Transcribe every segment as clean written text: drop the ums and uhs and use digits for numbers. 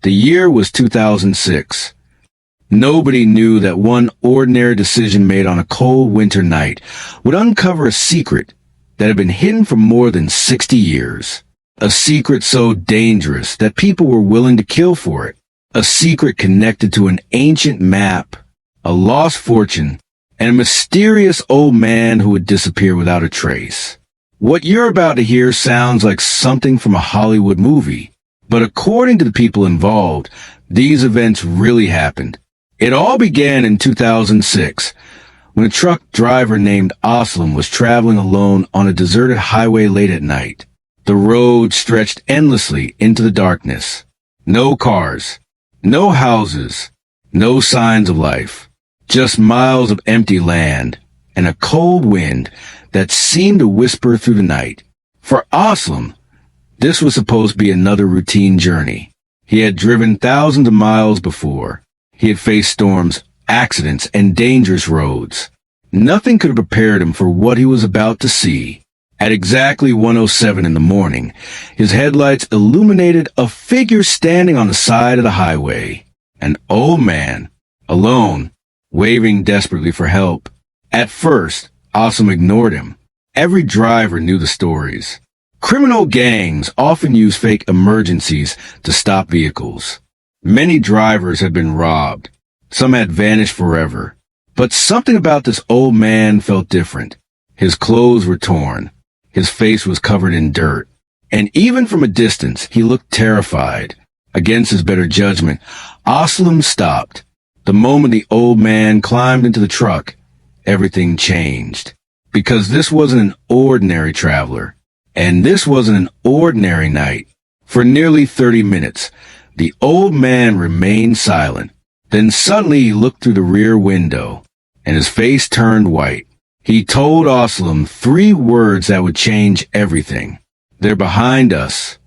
The year was 2006. Nobody knew that one ordinary decision made on a cold winter night would uncover a secret that had been hidden for more than 60 years. A secret so dangerous that people were willing to kill for it. A secret connected to an ancient map, a lost fortune, and a mysterious old man who would disappear without a trace. What you're about to hear sounds like something from a Hollywood movie, but according to the people involved, these events really happened. It all began in 2006, when a truck driver named Aslam was traveling alone on a deserted highway late at night. The road stretched endlessly into the darkness. No cars, no houses, no signs of life. Just miles of empty land and a cold wind that seemed to whisper through the night. For Aslam, this was supposed to be another routine journey. He had driven thousands of miles before. He had faced storms, accidents, and dangerous roads. Nothing could have prepared him for what he was about to see. At exactly 1:07 in the morning, his headlights illuminated a figure standing on the side of the highway. An old man, alone, waving desperately for help. At first, Aslam ignored him. Every driver knew the stories. Criminal gangs often use fake emergencies to stop vehicles. Many drivers had been robbed. Some had vanished forever. But something about this old man felt different. His clothes were torn. His face was covered in dirt. And even from a distance, he looked terrified. Against his better judgment, Aslam stopped. The moment the old man climbed into the truck, everything changed. Because this wasn't an ordinary traveler. And this wasn't an ordinary night. For nearly 30 minutes, the old man remained silent. Then suddenly he looked through the rear window, and his face turned white. He told Aslam 3 words that would change everything. They're behind us.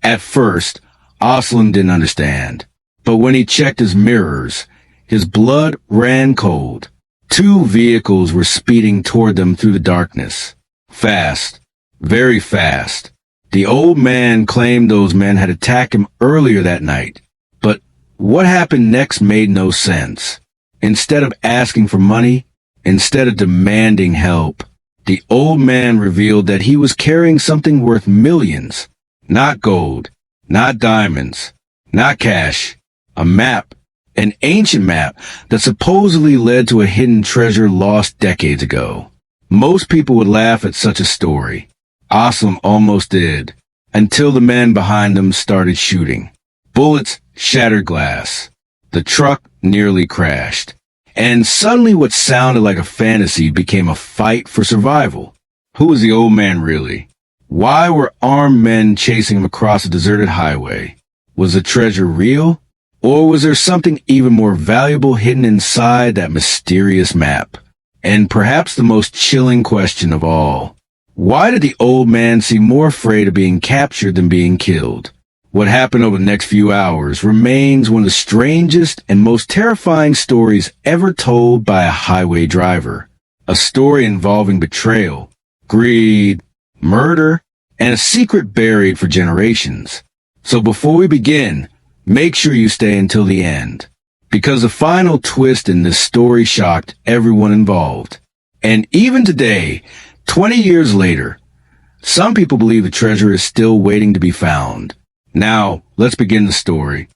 At first, Aslam didn't understand. But when he checked his mirrors, his blood ran cold. 2 vehicles were speeding toward them through the darkness. Fast. Very fast. The old man claimed those men had attacked him earlier that night. But what happened next made no sense. Instead of asking for money, instead of demanding help, the old man revealed that he was carrying something worth millions. Not gold, not diamonds, not cash. A map, an ancient map that supposedly led to a hidden treasure lost decades ago. Most people would laugh at such a story. Aslam almost did, until the men behind them started shooting. Bullets shattered glass. The truck nearly crashed. And suddenly what sounded like a fantasy became a fight for survival. Who was the old man really? Why were armed men chasing him across a deserted highway? Was the treasure real? Or was there something even more valuable hidden inside that mysterious map? And perhaps the most chilling question of all. Why did the old man seem more afraid of being captured than being killed? What happened over the next few hours remains one of the strangest and most terrifying stories ever told by a highway driver. A story involving betrayal, greed, murder, and a secret buried for generations. So before we begin, make sure you stay until the end, because the final twist in this story shocked everyone involved. And even today, 20 years later, some people believe the treasure is still waiting to be found. Now, let's begin the story.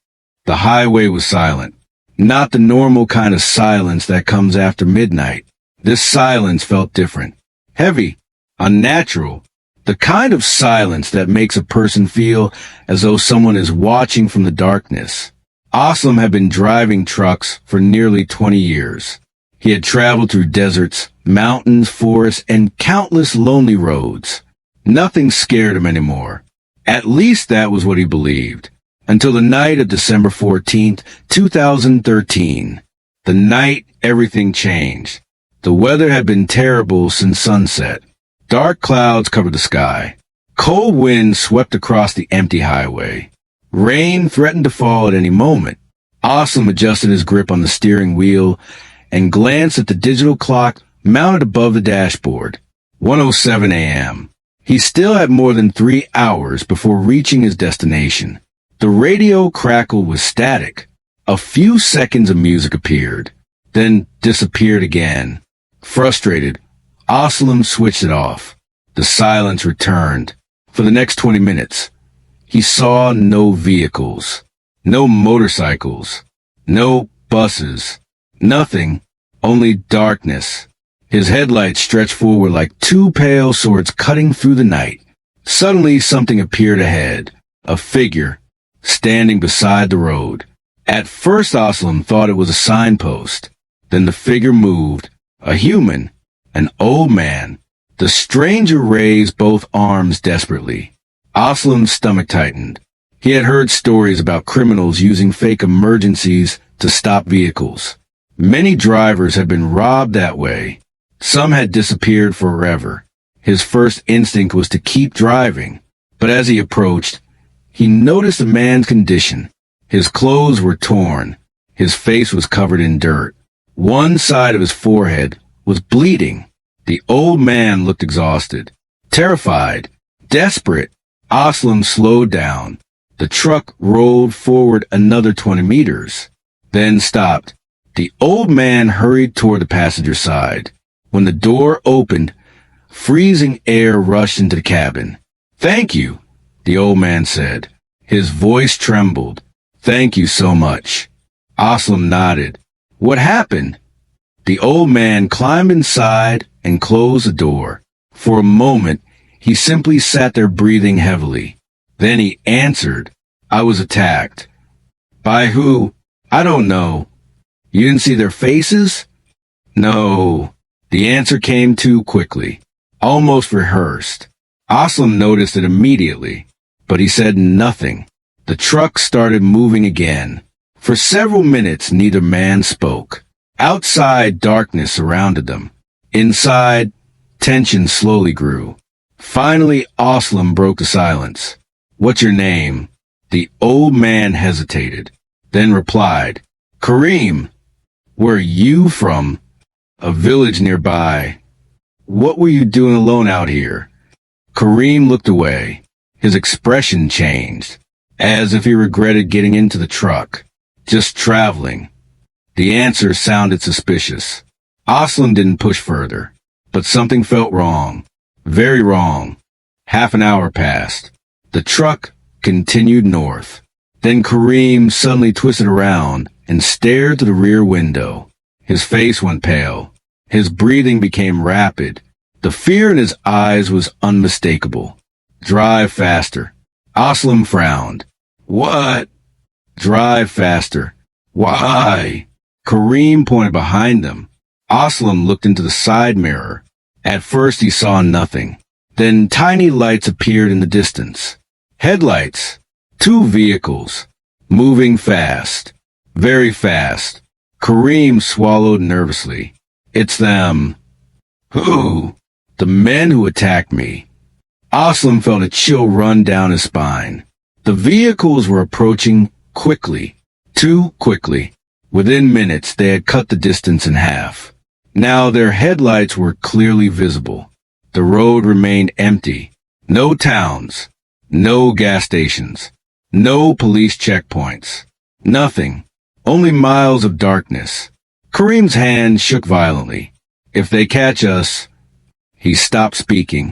The highway was silent. Not the normal kind of silence that comes after midnight. This silence felt different. Heavy. Unnatural. The kind of silence that makes a person feel as though someone is watching from the darkness. Aslam had been driving trucks for nearly 20 years. He had traveled through deserts, mountains, forests, and countless lonely roads. Nothing scared him anymore. At least that was what he believed. Until the night of December 14th, 2013. The night everything changed. The weather had been terrible since sunset. Dark clouds covered the sky. Cold winds swept across the empty highway. Rain threatened to fall at any moment. Aslam adjusted his grip on the steering wheel and glanced at the digital clock mounted above the dashboard. 1:07 a.m. He still had more than 3 hours before reaching his destination. The radio crackled with static. A few seconds of music appeared, then disappeared again. Frustrated, Aslam switched it off. The silence returned. For the next 20 minutes, he saw no vehicles, no motorcycles, no buses, nothing, only darkness. His headlights stretched forward like two pale swords cutting through the night. Suddenly something appeared ahead, a figure, standing beside the road. At first Aslam thought it was a signpost. Then the figure moved, a human, an old man. The stranger raised both arms desperately. Aslam's stomach tightened. He had heard stories about criminals using fake emergencies to stop vehicles. Many drivers had been robbed that way. Some had disappeared forever. His first instinct was to keep driving, but as he approached, he noticed the man's condition. His clothes were torn. His face was covered in dirt. One side of his forehead was bleeding. The old man looked exhausted, terrified, desperate. Aslam slowed down. The truck rolled forward another 20 meters, then stopped. The old man hurried toward the passenger side. When the door opened, freezing air rushed into the cabin. "Thank you," the old man said. His voice trembled. "Thank you so much." Aslam nodded. "What happened?" The old man climbed inside and closed the door. For a moment, he simply sat there breathing heavily. Then he answered, "I was attacked." "By who?" "I don't know." "You didn't see their faces?" "No." The answer came too quickly, almost rehearsed. Aslam noticed it immediately, but he said nothing. The truck started moving again. For several minutes, neither man spoke. Outside, darkness surrounded them. Inside, tension slowly grew. Finally, Aslam broke the silence. "What's your name?" The old man hesitated, then replied, "Kareem." "Where are you from?" "A village nearby." "What were you doing alone out here?" Kareem looked away. His expression changed, as if he regretted getting into the truck. "Just traveling." The answer sounded suspicious. Aslam didn't push further, but something felt wrong. Very wrong. Half an hour passed. The truck continued north. Then Kareem suddenly twisted around and stared to the rear window. His face went pale. His breathing became rapid. The fear in his eyes was unmistakable. "Drive faster." Aslam frowned. "What?" "Drive faster." "Why?" Kareem pointed behind them. Aslam looked into the side mirror. At first he saw nothing. Then tiny lights appeared in the distance. Headlights. 2 vehicles. Moving fast. Very fast. Kareem swallowed nervously. "It's them." "Who?" "The men who attacked me." Aslam felt a chill run down his spine. The vehicles were approaching quickly. Too quickly. Within minutes, they had cut the distance in half. Now their headlights were clearly visible. The road remained empty. No towns. No gas stations. No police checkpoints. Nothing. Only miles of darkness. Kareem's hand shook violently. "If they catch us..." He stopped speaking.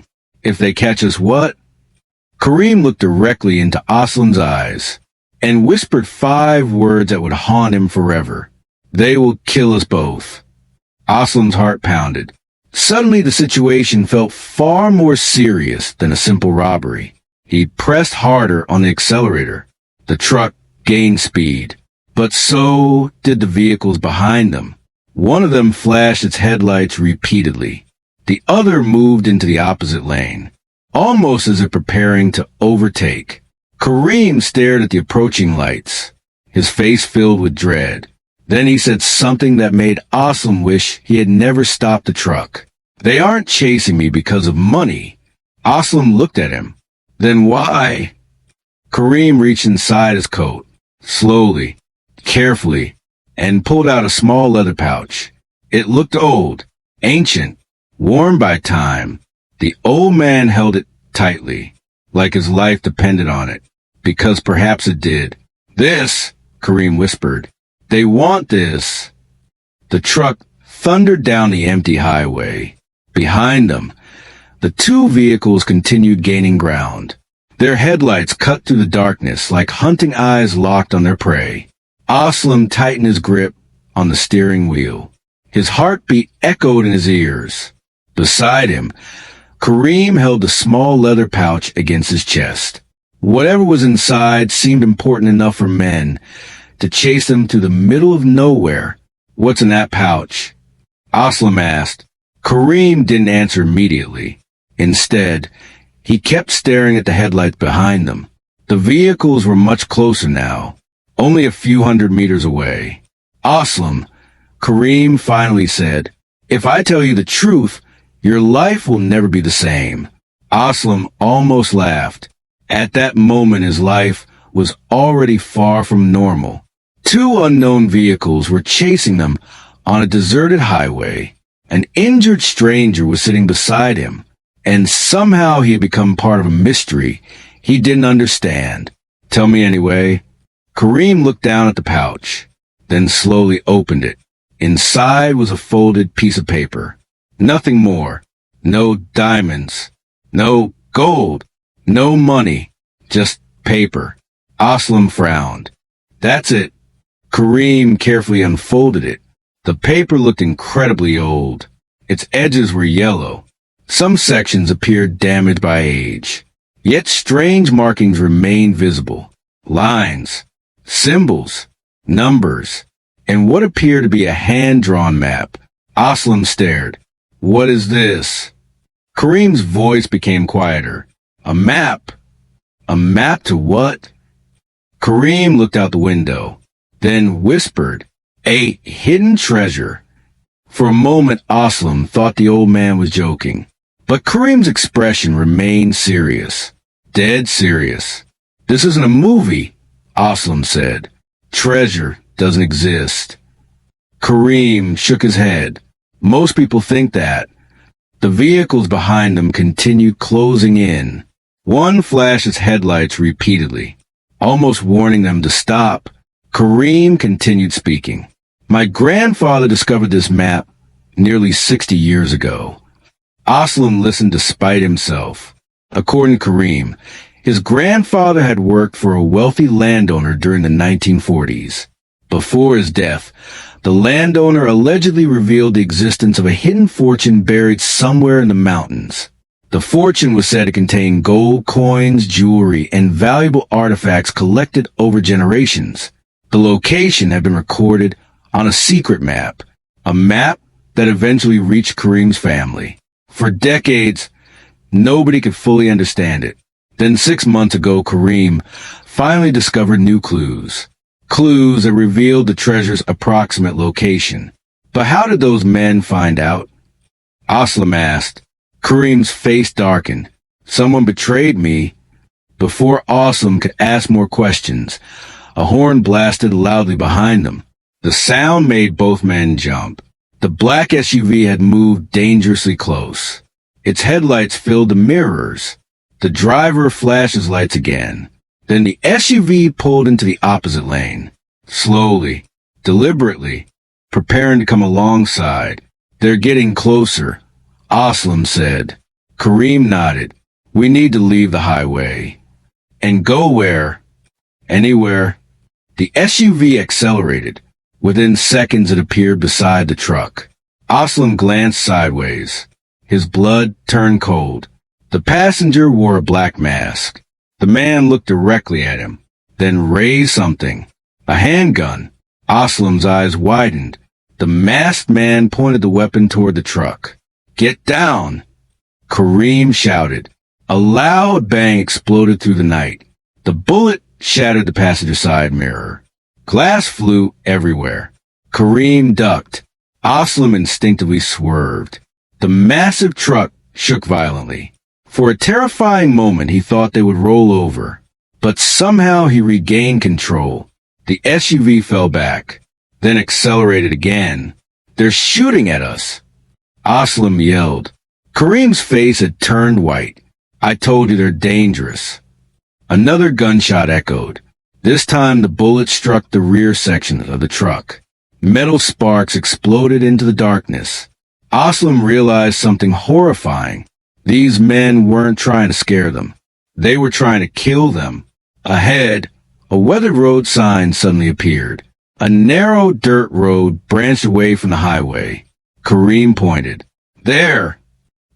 "If they catch us what?" Kareem looked directly into Aslam's eyes and whispered 5 words that would haunt him forever. "They will kill us both." Aslam's heart pounded. Suddenly the situation felt far more serious than a simple robbery. He pressed harder on the accelerator. The truck gained speed, but so did the vehicles behind them. One of them flashed its headlights repeatedly. The other moved into the opposite lane, almost as if preparing to overtake. Kareem stared at the approaching lights, his face filled with dread. Then he said something that made Aslam wish he had never stopped the truck. "They aren't chasing me because of money." Aslam looked at him. "Then why?" Kareem reached inside his coat, slowly, carefully, and pulled out a small leather pouch. It looked old, ancient, worn by time. The old man held it tightly, like his life depended on it. because perhaps it did. This, Kareem whispered. They want this. The truck thundered down the empty highway. Behind them, the two vehicles continued gaining ground. Their headlights cut through the darkness like hunting eyes locked on their prey. Aslam tightened his grip on the steering wheel. His heartbeat echoed in his ears. Beside him, Kareem held a small leather pouch against his chest. Whatever was inside seemed important enough for men to chase them to the middle of nowhere. What's in that pouch? Aslam asked. Kareem didn't answer immediately. Instead, he kept staring at the headlights behind them. The vehicles were much closer now, only a few hundred meters away. Aslam, Kareem finally said, if I tell you the truth, your life will never be the same. Aslam almost laughed. At that moment, his life was already far from normal. Two unknown vehicles were chasing them on a deserted highway. An injured stranger was sitting beside him, and somehow he had become part of a mystery he didn't understand. Tell me anyway. Kareem looked down at the pouch, then slowly opened it. Inside was a folded piece of paper. Nothing more. No diamonds. No gold. No money. Just paper. Aslam frowned. That's it. Kareem carefully unfolded it. The paper looked incredibly old. Its edges were yellow. Some sections appeared damaged by age. Yet strange markings remained visible. Lines, symbols, numbers, and what appeared to be a hand-drawn map. Aslam stared. What is this? Kareem's voice became quieter. A map? A map to what? Kareem looked out the window, then whispered, a hidden treasure. For a moment, Aslam thought the old man was joking, but Kareem's expression remained serious. Dead serious. This isn't a movie, Aslam said. Treasure doesn't exist. Kareem shook his head. Most people think that. The vehicles behind them continued closing in. One flashed its headlights repeatedly, almost warning them to stop. Kareem continued speaking. My grandfather discovered this map nearly 60 years ago. Aslam listened despite himself. According to Kareem, his grandfather had worked for a wealthy landowner during the 1940s. Before his death, the landowner allegedly revealed the existence of a hidden fortune buried somewhere in the mountains. The fortune was said to contain gold coins, jewelry, and valuable artifacts collected over generations. The location had been recorded on a secret map, a map that eventually reached Kareem's family. For decades, nobody could fully understand it. Then 6 months ago, Kareem finally discovered new clues. Clues that revealed the treasure's approximate location. But how did those men find out? Aslam asked. Kareem's face darkened. Someone betrayed me. Before Aslam could ask more questions, a horn blasted loudly behind them. The sound made both men jump. The black SUV had moved dangerously close. Its headlights filled the mirrors. The driver flashed his lights again. Then the SUV pulled into the opposite lane. Slowly, deliberately, preparing to come alongside. They're getting closer, Aslam said. Kareem nodded. We need to leave the highway. And go where? Anywhere. The SUV accelerated. Within seconds, it appeared beside the truck. Aslam glanced sideways. His blood turned cold. The passenger wore a black mask. The man looked directly at him, then raised something. A handgun. Aslam's eyes widened. The masked man pointed the weapon toward the truck. Get down! Kareem shouted. A loud bang exploded through the night. The bullet shattered the passenger side mirror. Glass flew everywhere. Kareem ducked. Aslam instinctively swerved. The massive truck shook violently. For a terrifying moment, he thought they would roll over. But somehow he regained control. The SUV fell back, then accelerated again. They're shooting at us! Aslam yelled. Kareem's face had turned white. I told you they're dangerous. Another gunshot echoed. This time the bullet struck the rear section of the truck. Metal sparks exploded into the darkness. Aslam realized something horrifying. These men weren't trying to scare them. They were trying to kill them. Ahead, a weathered road sign suddenly appeared. A narrow dirt road branched away from the highway. Kareem pointed. There!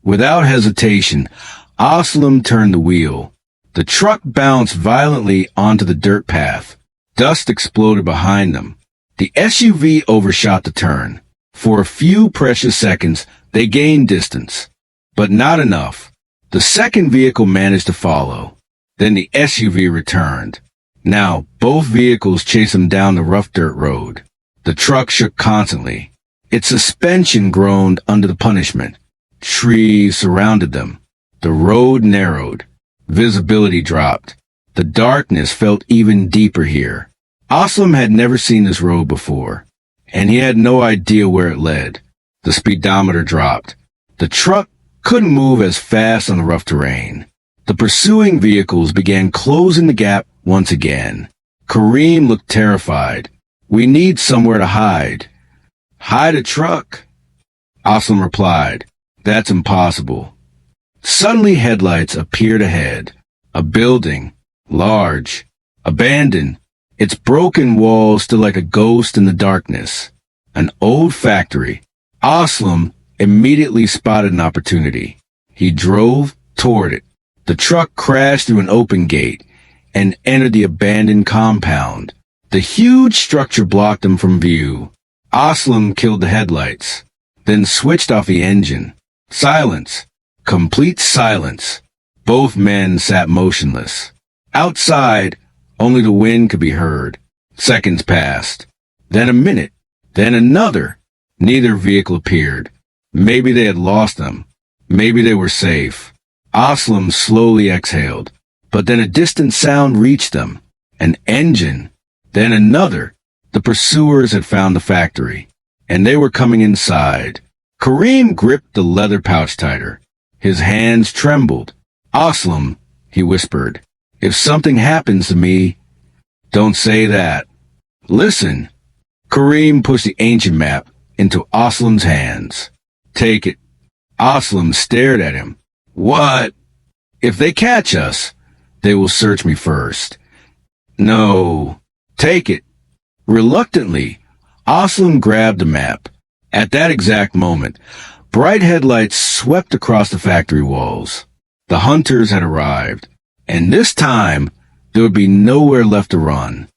Without hesitation, Aslam turned the wheel. The truck bounced violently onto the dirt path. Dust exploded behind them. The SUV overshot the turn. For a few precious seconds, they gained distance. But not enough. The second vehicle managed to follow. Then the SUV returned. Now, both vehicles chased them down the rough dirt road. The truck shook constantly. Its suspension groaned under the punishment. Trees surrounded them. The road narrowed. Visibility dropped. The darkness felt even deeper here. Aslam had never seen this road before, and he had no idea where it led. The speedometer dropped. The truck couldn't move as fast on the rough terrain. The pursuing vehicles began closing the gap once again. Kareem looked terrified. We need somewhere to hide. Hide a truck? Aslam replied. That's impossible. Suddenly headlights appeared ahead. A building, large, abandoned, its broken walls stood like a ghost in the darkness. An old factory. Aslam immediately spotted an opportunity. He drove toward it. The truck crashed through an open gate and entered the abandoned compound. The huge structure blocked him from view. Aslam killed the headlights, then switched off the engine. Silence. Complete silence. Both men sat motionless. Outside, only the wind could be heard. Seconds passed. Then a minute. Then another. Neither vehicle appeared. Maybe they had lost them. Maybe they were safe. Aslam slowly exhaled. But then a distant sound reached them. An engine. Then another. The pursuers had found the factory, and they were coming inside. Kareem gripped the leather pouch tighter. His hands trembled. Aslam, he whispered, if something happens to me, don't say that. Listen. Kareem pushed the ancient map into Aslam's hands. Take it. Aslam stared at him. What? If they catch us, they will search me first. No. Take it. Reluctantly, Aslam grabbed the map. At that exact moment, bright headlights swept across the factory walls. The hunters had arrived, and this time there would be nowhere left to run.